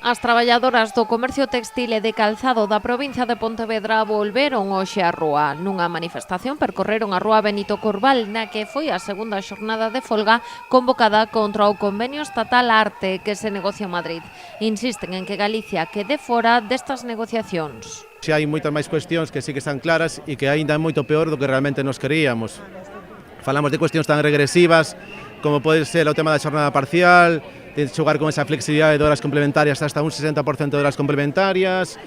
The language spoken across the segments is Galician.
As traballadoras do comercio textil e de calzado da provincia de Pontevedra volveron hoxe á rúa. Nunha manifestación percorreron a rúa Benito Corval, na que foi a segunda xornada de folga convocada contra o convenio estatal Arte que se negocia en Madrid. Insisten en que Galicia quede fora destas negociacións. Xa hai moitas máis cuestións que sí que están claras e que aínda é moito peor do que realmente nos queríamos. Falamos de cuestións tan regresivas como pode ser o tema da xornada parcial, de xogar con esa flexibilidade de horas complementarias hasta un 60% de horas complementarias.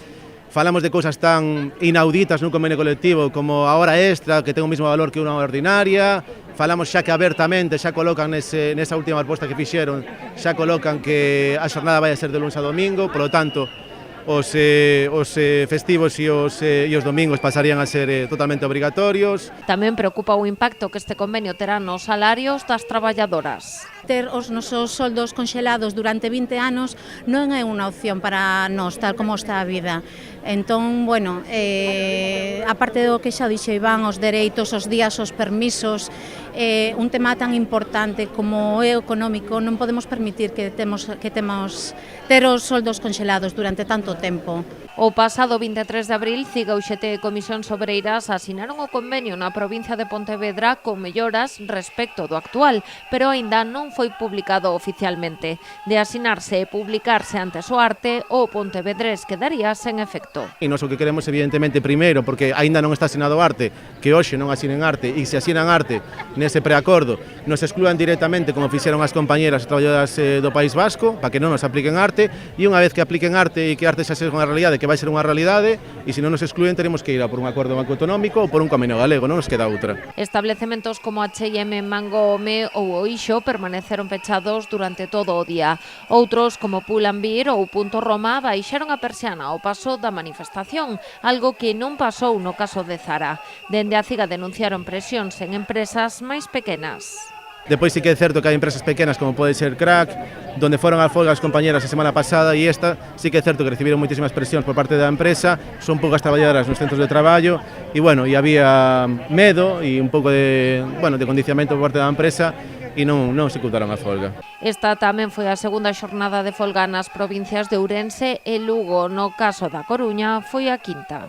Falamos de cousas tan inauditas nun convenio colectivo como a hora extra, que ten o mesmo valor que unha hora ordinaria. Falamos xa que abertamente xa colocan nesa última proposta que fixeron, xa colocan que a xornada vai a ser de lunes a domingo, polo tanto, os festivos e os domingos pasarían a ser totalmente obrigatorios. Tamén preocupa o impacto que este convenio terá nos salarios das traballadoras. Ter os nosos soldos conxelados durante 20 anos non é unha opción para nós, tal como está a vida. Entón, bueno, aparte do que xa dixo Iván, os dereitos, os días, os permisos, un tema tan importante como é o económico, non podemos permitir que temos ter os soldos conxelados durante tanto tempo. O pasado 23 de abril, CIGA, UGT e Comisións Obreiras asinaron o convenio na provincia de Pontevedra con melloras respecto do actual, pero aínda non foi publicado oficialmente. De asinarse e publicarse antes o Arte, o pontevedrés quedaría sen efecto. E nós o que queremos, evidentemente, primeiro, porque aínda non está asinado Arte, que hoxe non asinen Arte, e se asinan Arte nese preacordo, nos exclúan directamente, como fixeron as compañeras e traballadoras do País Vasco, para que non nos apliquen Arte, e unha vez que apliquen Arte e que Arte xa sexa unha realidade, que vai ser unha realidade, e se non nos excluen teremos que ir a por un acordo banco autonómico ou por un convenio galego, non nos queda outra. Establecementos como H&M, Mango Home ou o Ixo permaneceron pechados durante todo o día. Outros, como Pull&Bear ou Punto Roma, baixaron a persiana ao paso da manifestación, algo que non pasou no caso de Zara. Dende a CIGA denunciaron presións en empresas máis pequenas. Depois sí que é certo que hai empresas pequenas como pode ser Crack, donde foron a folga as compañeras a semana pasada, e esta sí que é certo que recibiron moitísimas presións por parte da empresa, son poucas traballadoras nos centros de traballo, e bueno, e había medo e un pouco de condicionamento por parte da empresa, e non executaron a folga. Esta tamén foi a segunda xornada de folga nas provincias de Ourense e Lugo. No caso da Coruña foi a quinta.